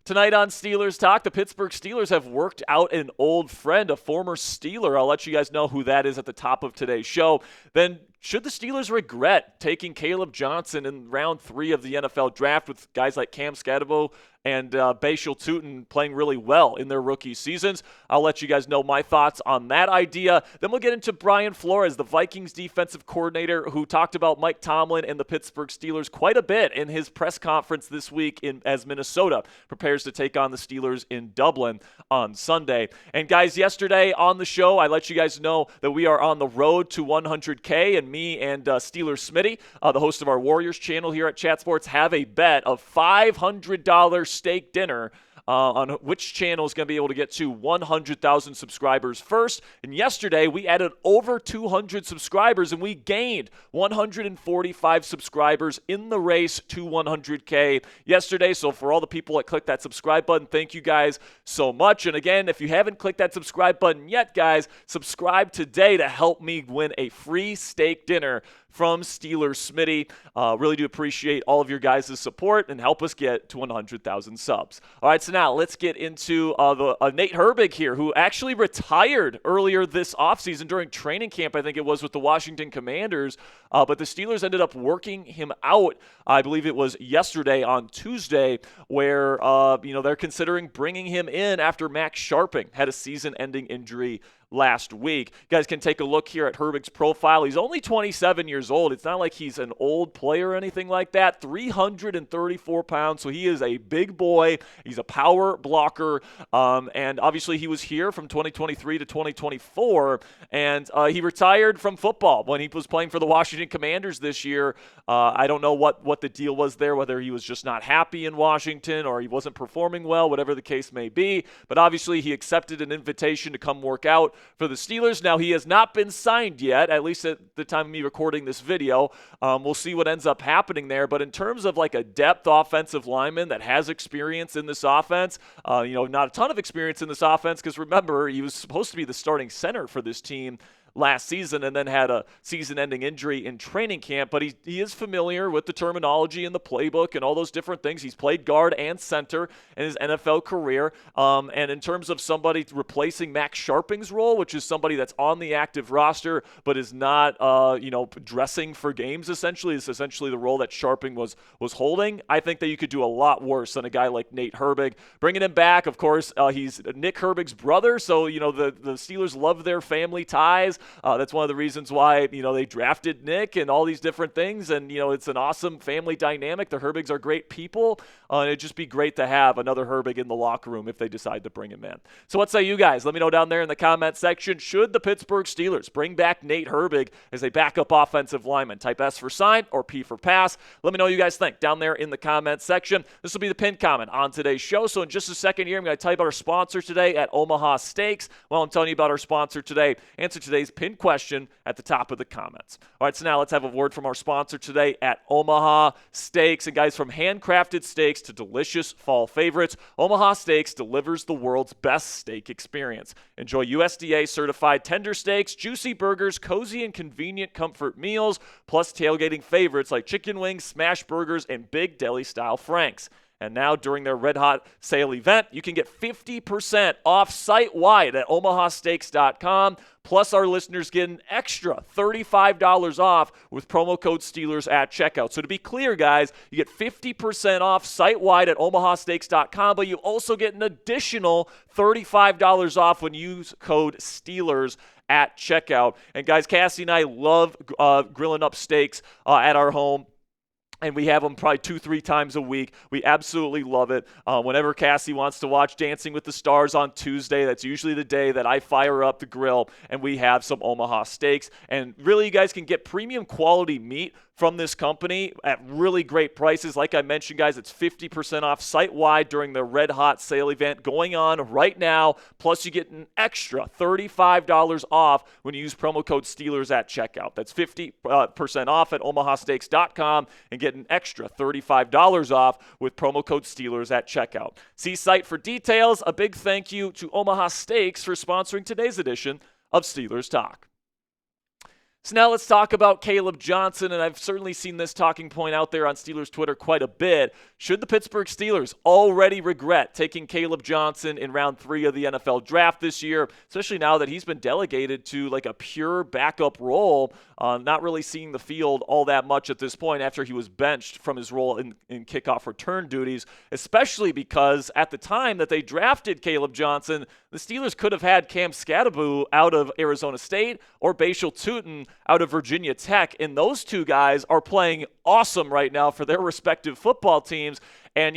Tonight on Steelers Talk, the Pittsburgh Steelers have worked out an old friend, a former Steeler. I'll let you guys know who that is at the top of today's show. Then, should the Steelers regret taking Kaleb Johnson in round 3 of the NFL draft with guys like Cam Scadabo and Bashal Tutin playing really well in their rookie seasons? I'll let you guys know my thoughts on that idea. Then we'll get into Brian Flores, the Vikings defensive coordinator, who talked about Mike Tomlin and the Pittsburgh Steelers quite a bit in his press conference this week as Minnesota prepares to take on the Steelers in Dublin on Sunday. And guys, yesterday on the show, I let you guys know that we are on the road to 100K, and me and Steelers Smitty, the host of our Warriors channel here at Chat Sports, have a bet of $500 steak dinner on which channel is going to be able to get to 100,000 subscribers first. And yesterday, we added over 200 subscribers, and we gained 145 subscribers in the race to 100K yesterday. So for all the people that clicked that subscribe button, thank you guys so much. And again, if you haven't clicked that subscribe button yet, guys, subscribe today to help me win a free steak dinner from Steelers Smitty. Really do appreciate all of your guys' support and help us get to 100,000 subs. All right, so now let's get into Nate Herbig here, who actually retired earlier this offseason during training camp, I think it was, with the Washington Commanders. But the Steelers ended up working him out, I believe it was yesterday on Tuesday, where they're considering bringing him in after Max Sharping had a season-ending injury last week. You guys can take a look here at Herbig's profile. He's only 27 years old. It's not like he's an old player or anything like that. 334 pounds, so he is a big boy. He's a power blocker, and obviously he was here from 2023 to 2024, and he retired from football when he was playing for the Washington Commanders this year. I don't know what the deal was there, whether he was just not happy in Washington or he wasn't performing well, whatever the case may be, but obviously he accepted an invitation to come work out for the Steelers. Now, he has not been signed yet, at least at the time of me recording this video. We'll see what ends up happening there. But in terms of like a depth offensive lineman that has experience in this offense, not a ton of experience in this offense, because remember, he was supposed to be the starting center for this team last season and then had a season-ending injury in training camp, but he is familiar with the terminology and the playbook and all those different things. He's played guard and center in his NFL career, and in terms of somebody replacing Max Sharping's role, which is somebody that's on the active roster but is not dressing for games, essentially is essentially the role that Sharping was holding. I think that you could do a lot worse than a guy like Nate Herbig. Bringing him back, of course, he's Nick Herbig's brother, so the Steelers love their family ties. That's one of the reasons why, they drafted Nick and all these different things. And, it's an awesome family dynamic. The Herbigs are great people. It'd just be great to have another Herbig in the locker room if they decide to bring him in. So what say you guys? Let me know down there in the comment section. Should the Pittsburgh Steelers bring back Nate Herbig as a backup offensive lineman? Type S for sign or P for pass. Let me know what you guys think down there in the comment section. This will be the pinned comment on today's show. So in just a second here, I'm going to tell you about our sponsor today at Omaha Steaks. While I'm telling you about our sponsor today, answer today's pinned question at the top of the comments. All right, so now let's have a word from our sponsor today at Omaha Steaks. And guys, from handcrafted steaks to delicious fall favorites, Omaha Steaks delivers the world's best steak experience. Enjoy USDA certified tender steaks, juicy burgers, cozy and convenient comfort meals, plus tailgating favorites like chicken wings, smash burgers, and big deli style franks. And now, during their Red Hot Sale event, you can get 50% off site-wide at omahasteaks.com. Plus, our listeners get an extra $35 off with promo code Steelers at checkout. So to be clear, guys, you get 50% off site-wide at omahasteaks.com, but you also get an additional $35 off when you use code Steelers at checkout. And guys, Cassie and I love grilling up steaks at our home. And we have them probably 2-3 times a week. We absolutely love it. Whenever Cassie wants to watch Dancing with the Stars on Tuesday, that's usually the day that I fire up the grill and we have some Omaha Steaks. And really, you guys can get premium quality meat from this company at really great prices. Like I mentioned, guys, it's 50% off site-wide during the Red Hot Sale event going on right now. Plus, you get an extra $35 off when you use promo code Steelers at checkout. That's 50% off at omahasteaks.com and get an extra $35 off with promo code Steelers at checkout. See site for details. A big thank you to Omaha Steaks for sponsoring today's edition of Steelers Talk. So now let's talk about Kaleb Johnson, and I've certainly seen this talking point out there on Steelers Twitter quite a bit. Should the Pittsburgh Steelers already regret taking Kaleb Johnson in round 3 of the NFL draft this year, especially now that he's been delegated to like a pure backup role, not really seeing the field all that much at this point after he was benched from his role in kickoff return duties, especially because at the time that they drafted Kaleb Johnson, the Steelers could have had Cam Skattebo out of Arizona State or Bashal Tutin out of Virginia Tech, and those two guys are playing awesome right now for their respective football teams. And,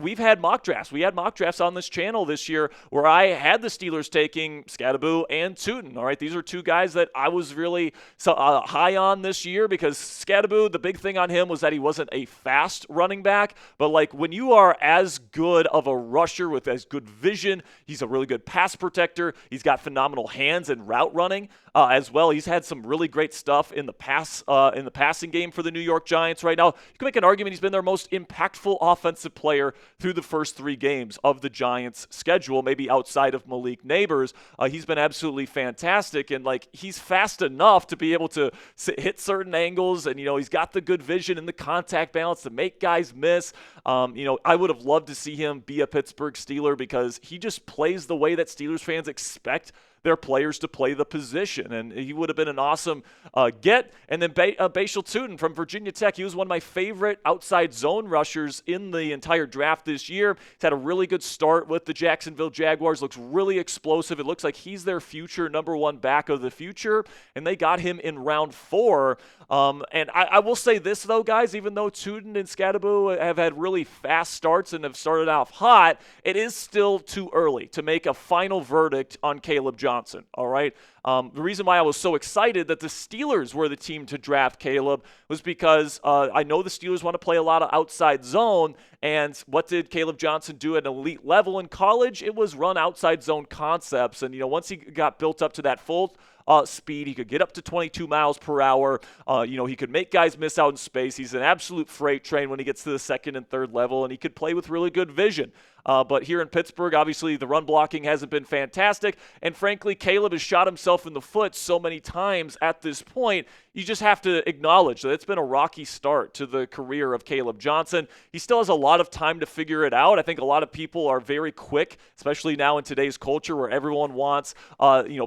we've had mock drafts. We had mock drafts on this channel this year where I had the Steelers taking Skattebo and Tutin. All right, these are two guys that I was really high on this year because Skattebo, the big thing on him was that he wasn't a fast running back. But, when you are as good of a rusher with as good vision, he's a really good pass protector. He's got phenomenal hands and route running as well. He's had some really great stuff in the passing game for the New York Giants right now. You can make an argument he's been their most impactful offensive player through the first 3 games of the Giants' schedule, maybe outside of Malik Neighbors. He's been absolutely fantastic, and he's fast enough to be able to hit certain angles, and he's got the good vision and the contact balance to make guys miss. I would have loved to see him be a Pittsburgh Steeler because he just plays the way that Steelers fans expect their players to play the position, and he would have been an awesome get. And then Bashal Tutin from Virginia Tech, he was one of my favorite outside zone rushers in the entire draft this year. He's had a really good start with the Jacksonville Jaguars, looks really explosive. It looks like he's their future number 1 back of the future, and they got him in round 4. And I will say this, though, guys, even though Tutin and Skattebo have had really fast starts and have started off hot, it is still too early to make a final verdict on Kaleb Johnson, all right? The reason why I was so excited that the Steelers were the team to draft Kaleb was because I know the Steelers want to play a lot of outside zone, and what did Kaleb Johnson do at an elite level in college? It was run outside zone concepts, and once he got built up to that full speed, he could get up to 22 miles per hour. He could make guys miss out in space. He's an absolute freight train when he gets to the second and third level, and he could play with really good vision. But here in Pittsburgh, obviously, the run blocking hasn't been fantastic. And frankly, Kaleb has shot himself in the foot so many times at this point. You just have to acknowledge that it's been a rocky start to the career of Kaleb Johnson. He still has a lot of time to figure it out. I think a lot of people are very quick, especially now in today's culture where everyone wants,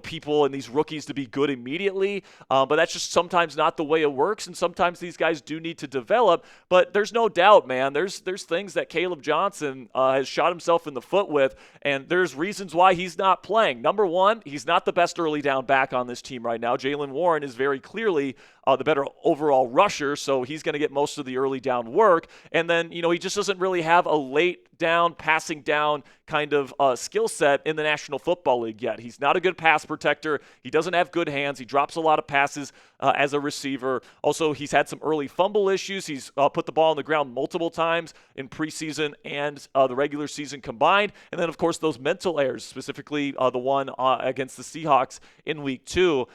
people and these rookies to be good immediately. But that's just sometimes not the way it works. And sometimes these guys do need to develop. But there's no doubt, man, there's things that Kaleb Johnson has shot himself in the foot with, and there's reasons why he's not playing. Number 1, he's not the best early down back on this team right now. Jaylen Warren is very clearly the better overall rusher, so he's going to get most of the early down work. And then, he just doesn't really have a late down, passing down kind of skill set in the National Football League yet. He's not a good pass protector. He doesn't have good hands. He drops a lot of passes as a receiver. Also, he's had some early fumble issues. He's put the ball on the ground multiple times in preseason and the regular season combined. And then, of course, those mental errors, specifically the one against the Seahawks in week 2.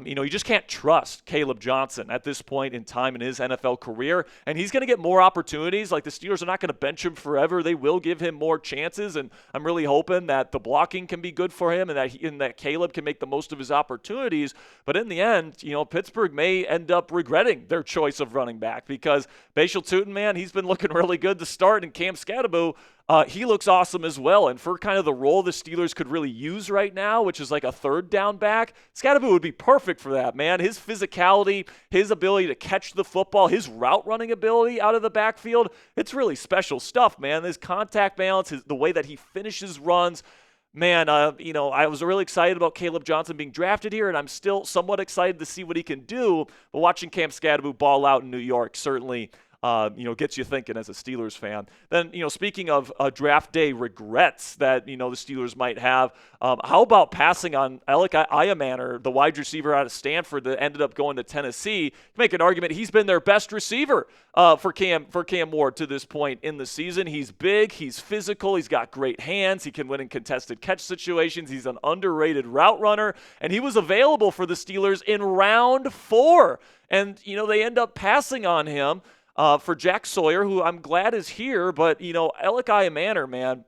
You just can't trust Kaleb Johnson at this point in time in his NFL career. And he's going to get more opportunities. The Steelers are not going to bench him forever. They will give him more chances, and I'm really hoping that the blocking can be good for him and that Kaleb can make the most of his opportunities. But in the end, Pittsburgh may end up regretting their choice of running back because Bashal Tutin, man, he's been looking really good to start, and Cam Skattebo, he looks awesome as well. And for kind of the role the Steelers could really use right now, which is like a third down back, Skattebo would be perfect for that, man. His physicality, his ability to catch the football, his route running ability out of the backfield, it's really special stuff, man. His contact balance, the way that he finishes runs. Man, I was really excited about Kaleb Johnson being drafted here, and I'm still somewhat excited to see what he can do. But watching Cam Skattebo ball out in New York certainly gets you thinking as a Steelers fan. Then, speaking of draft day regrets that, the Steelers might have, how about passing on Alec Iamaner, the wide receiver out of Stanford that ended up going to Tennessee? You make an argument he's been their best receiver for Cam Ward to this point in the season. He's big, he's physical, he's got great hands, he can win in contested catch situations, he's an underrated route runner, and he was available for the Steelers in round 4. And, they end up passing on him for Jack Sawyer, who I'm glad is here, but, Alec Iamaner, man,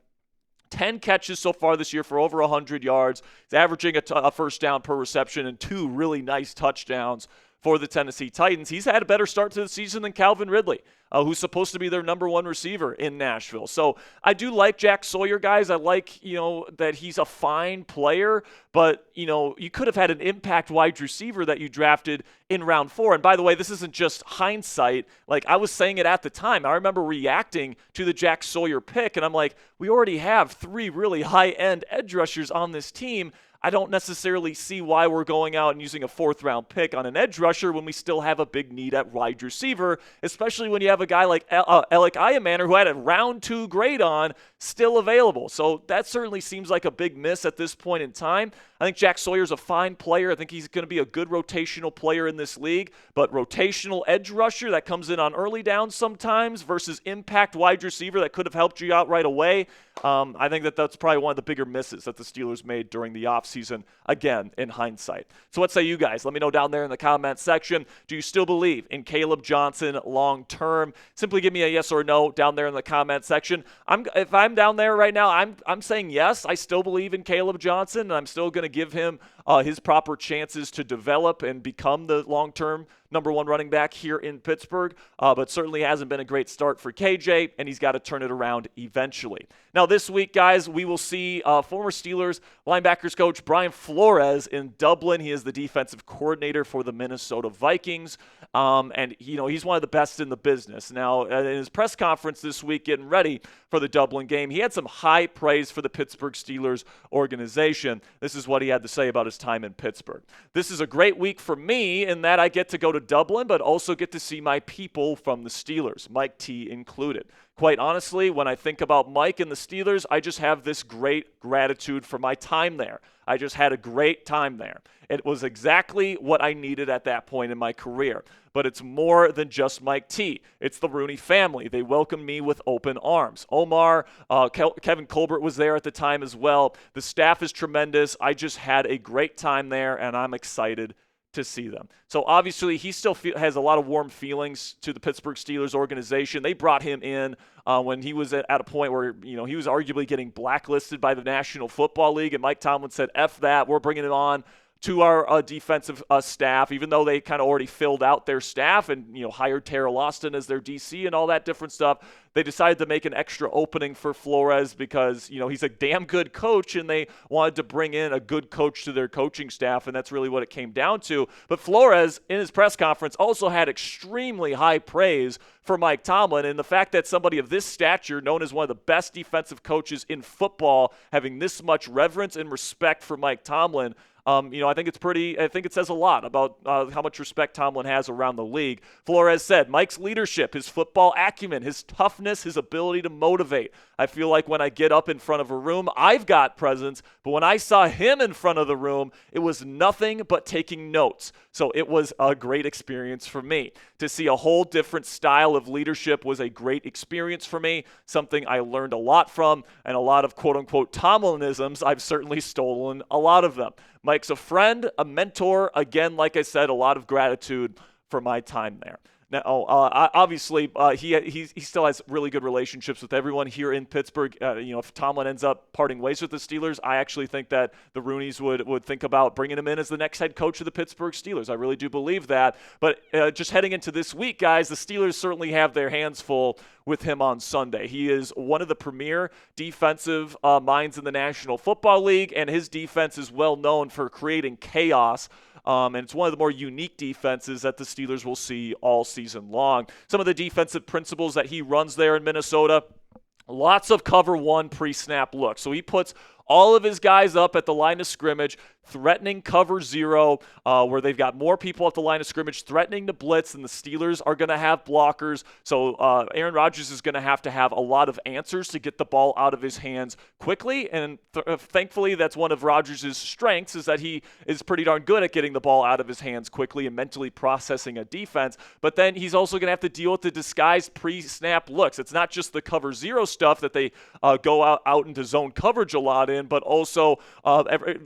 10 catches so far this year for over 100 yards. He's averaging a first down per reception and 2 really nice touchdowns for the Tennessee Titans. He's had a better start to the season than Calvin Ridley, who's supposed to be their number one receiver in Nashville. So I do like Jack Sawyer, guys. I like, that he's a fine player, but, you could have had an impact wide receiver that you drafted in round 4. And by the way, this isn't just hindsight. Like, I was saying it at the time. I remember reacting to the Jack Sawyer pick, and I'm like, we already have 3 really high-end edge rushers on this team. I don't necessarily see why we're going out and using a 4th-round pick on an edge rusher when we still have a big need at wide receiver, especially when you have a guy like Alec Iamaner, who had a round 2 grade on, still available. So that certainly seems like a big miss at this point in time. I think Jack Sawyer's a fine player. I think he's going to be a good rotational player in this league, but rotational edge rusher that comes in on early downs sometimes versus impact wide receiver that could have helped you out right away, I think that's probably one of the bigger misses that the Steelers made during the offseason, again, in hindsight. So what say you guys? Let me know down there in the comment section. Do you still believe in Kaleb Johnson long term? Simply give me a yes or no down there in the comment section. If I'm down there right now, I'm saying yes. I still believe in Kaleb Johnson, and I'm still going to give him his proper chances to develop and become the long-term number 1 running back here in Pittsburgh, but certainly hasn't been a great start for KJ, and he's got to turn it around eventually. Now this week, guys, we will see former Steelers linebackers coach Brian Flores in Dublin. He is the defensive coordinator for the Minnesota Vikings, and he's one of the best in the business. Now, in his press conference this week getting ready for the Dublin game, he had some high praise for the Pittsburgh Steelers organization. This is what he had to say about his time in Pittsburgh. This is a great week for me in that I get to go to Dublin, but also get to see my people from the Steelers, Mike T included. Quite honestly, when I think about Mike and the Steelers, I just have this great gratitude for my time there. I just had a great time there. It was exactly what I needed at that point in my career. But it's more than just Mike T. It's the Rooney family. They welcomed me with open arms. Omar, Kevin Colbert was there at the time as well. The staff is tremendous. I just had a great time there, and I'm excited to see them. So obviously he still has a lot of warm feelings to the Pittsburgh Steelers organization. They brought him in when he was at a point where he was arguably getting blacklisted by the National Football League, and Mike Tomlin said, F that, we're bringing him on to our defensive staff, even though they kind of already filled out their staff and hired Terrell Austin as their DC and all that different stuff. They decided to make an extra opening for Flores because he's a damn good coach, and they wanted to bring in a good coach to their coaching staff, and that's really what it came down to. But Flores, in his press conference, also had extremely high praise for Mike Tomlin, and the fact that somebody of this stature, known as one of the best defensive coaches in football, having this much reverence and respect for Mike Tomlin, I think it says a lot about how much respect Tomlin has around the league. Flores said, Mike's leadership, his football acumen, his toughness, his ability to motivate. I feel like when I get up in front of a room, I've got presence, but when I saw him in front of the room, it was nothing but taking notes. So it was a great experience for me. To see a whole different style of leadership was a great experience for me, something I learned a lot from, and a lot of quote-unquote Tomlinisms, I've certainly stolen a lot of them. Mike's a friend, a mentor. Again, like I said, a lot of gratitude for my time there. Now, obviously, he still has really good relationships with everyone here in Pittsburgh. If Tomlin ends up parting ways with the Steelers, I actually think that the Rooneys would think about bringing him in as the next head coach of the Pittsburgh Steelers. I really do believe that. But just heading into this week, guys, the Steelers certainly have their hands full with him on Sunday. He is one of the premier defensive minds in the National Football League, and his defense is well known for creating chaos. And it's one of the more unique defenses that the Steelers will see all season long. Some of the defensive principles that he runs there in Minnesota, lots of cover one pre-snap looks. So he puts all of his guys up at the line of scrimmage, threatening cover zero, where they've got more people at the line of scrimmage threatening to blitz, and the Steelers are going to have blockers. So Aaron Rodgers is going to have a lot of answers to get the ball out of his hands quickly, and thankfully that's one of Rodgers' strengths, is that he is pretty darn good at getting the ball out of his hands quickly and mentally processing a defense. But then he's also going to have to deal with the disguised pre-snap looks. It's not just the cover zero stuff that they go out into zone coverage a lot in, but also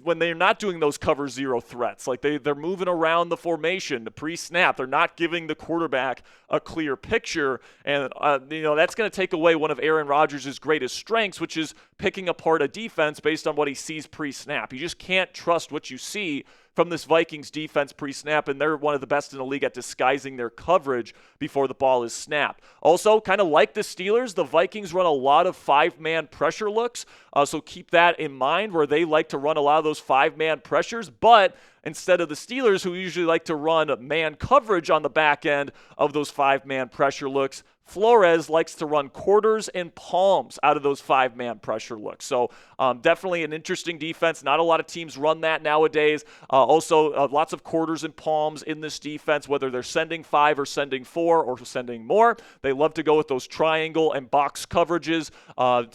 when they're not doing those cover zero threats, like they're moving around the formation, the pre-snap, they're not giving the quarterback a clear picture, and that's going to take away one of Aaron Rodgers' greatest strengths, which is picking apart a defense based on what he sees pre-snap. You just can't trust what you see from this Vikings defense pre-snap, and they're one of the best in the league at disguising their coverage before the ball is snapped. Also, kind of like the Steelers, the Vikings run a lot of 5-man pressure looks, so keep that in mind, where they like to run a lot of those 5-man pressures, but instead of the Steelers, who usually like to run man coverage on the back end of those 5-man pressure looks, Flores likes to run quarters and palms out of those 5-man pressure looks. So definitely an interesting defense. Not a lot of teams run that nowadays. Also, lots of quarters and palms in this defense, whether they're sending 5 or sending 4 or sending more. They love to go with those triangle and box coverages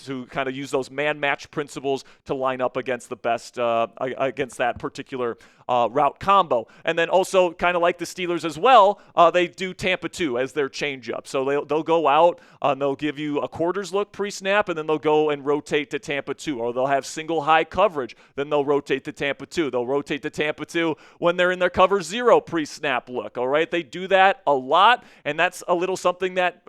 to kind of use those man-match principles to line up against the best, against that particular route combo. And then also, kind of like the Steelers as well, they do Tampa 2 as their changeup. So they'll go out and they'll give you a quarters look pre-snap, and then they'll go and rotate to Tampa 2, or they'll have single high coverage, then they'll rotate to Tampa 2. They'll rotate to Tampa 2 when they're in their cover 0 pre-snap look, all right? They do that a lot, and that's a little something that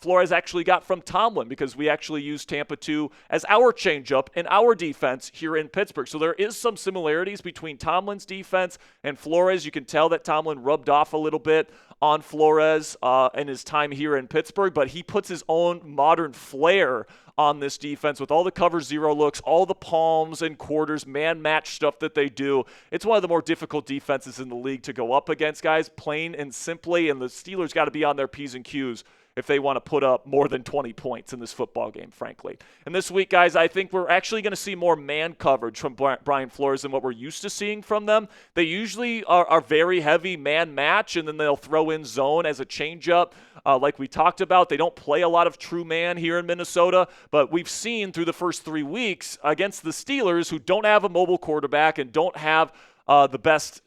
Flores actually got from Tomlin, because we actually use Tampa 2 as our changeup in our defense here in Pittsburgh. So there is some similarities between Tomlin's defense and Flores. You can tell that Tomlin rubbed off a little bit on Flores in his time here in Pittsburgh, but he puts his own modern flair on this defense with all the cover 0 looks, all the palms and quarters, man-match stuff that they do. It's one of the more difficult defenses in the league to go up against, guys, plain and simply, and the Steelers got to be on their P's and Q's if they want to put up more than 20 points in this football game, frankly. And this week, guys, I think we're actually going to see more man coverage from Brian Flores than what we're used to seeing from them. They usually are very heavy man match, and then they'll throw in zone as a changeup. Like we talked about, they don't play a lot of true man here in Minnesota, but we've seen through the first 3 weeks against the Steelers, who don't have a mobile quarterback and don't have the best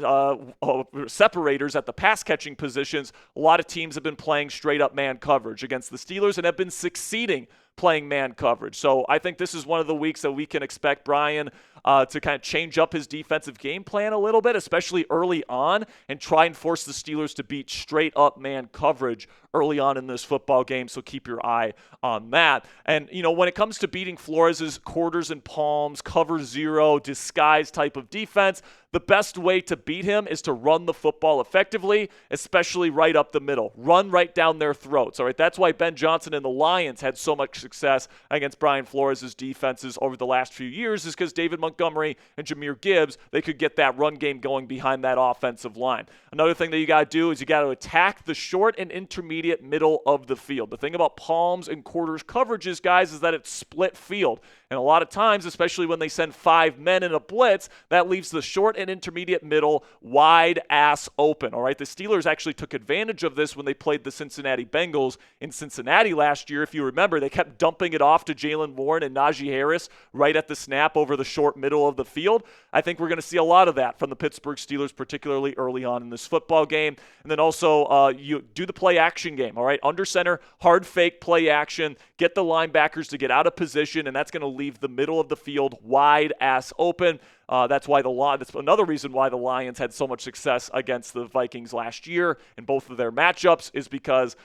separators at the pass-catching positions, a lot of teams have been playing straight-up man coverage against the Steelers and have been succeeding playing man coverage. So I think this is one of the weeks that we can expect Brian to kind of change up his defensive game plan a little bit, especially early on, and try and force the Steelers to beat straight-up man coverage early on in this football game, so keep your eye on that. And, you know, when it comes to beating Flores' quarters and palms, cover 0, disguise type of defense, the best way to beat him is to run the football effectively, especially right up the middle. Run right down their throats, all right? That's why Ben Johnson and the Lions had so much success against Brian Flores' defenses over the last few years, is because David Montgomery and Jahmyr Gibbs, they could get that run game going behind that offensive line. Another thing that you got to do is you got to attack the short and intermediate middle of the field. The thing about palms and quarters coverages, guys, is that it's split field. And a lot of times, especially when they send 5 men in a blitz, that leaves the short and intermediate middle wide ass open. All right, the Steelers actually took advantage of this when they played the Cincinnati Bengals in Cincinnati last year. If you remember, they kept dumping it off to Jaylen Warren and Najee Harris right at the snap over the short middle of the field. I think we're going to see a lot of that from the Pittsburgh Steelers, particularly early on in this football game. And then also you do the play action game. All right, under center, hard fake play action, get the linebackers to get out of position, and that's going to leave the middle of the field wide ass open. That's another reason why the Lions had so much success against the Vikings last year in both of their matchups, is because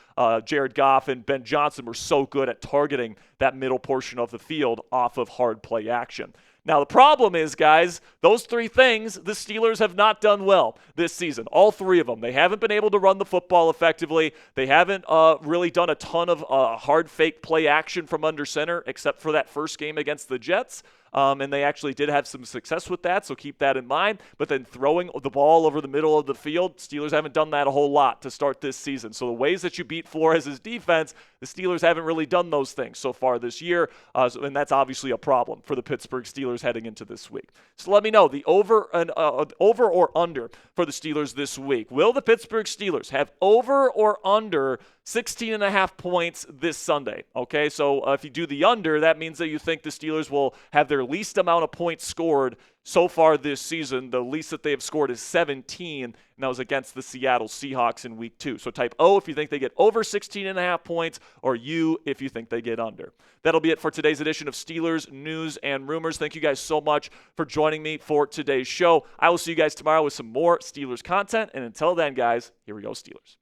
Jared Goff and Ben Johnson were so good at targeting that middle portion of the field off of hard play action. Now, the problem is, guys, those 3 things the Steelers have not done well this season. All 3 of them. They haven't been able to run the football effectively. They haven't really done a ton of hard fake play action from under center, except for that first game against the Jets. And they actually did have some success with that, so keep that in mind. But then throwing the ball over the middle of the field, Steelers haven't done that a whole lot to start this season. So the ways that you beat Flores' defense, the Steelers haven't really done those things so far this year, and that's obviously a problem for the Pittsburgh Steelers heading into this week. So let me know the over or under for the Steelers this week. Will the Pittsburgh Steelers have over or under 16.5 points this Sunday? Okay, so if you do the under, that means that you think the Steelers will have their least amount of points scored so far this season. The least that they have scored is 17, and that was against the Seattle Seahawks in week 2. So type O if you think they get over 16.5 points, or U if you think they get under. That'll be it for today's edition of Steelers News and Rumors. Thank you guys so much for joining me for today's show. I will see you guys tomorrow with some more Steelers content, and until then, guys, here we go, Steelers.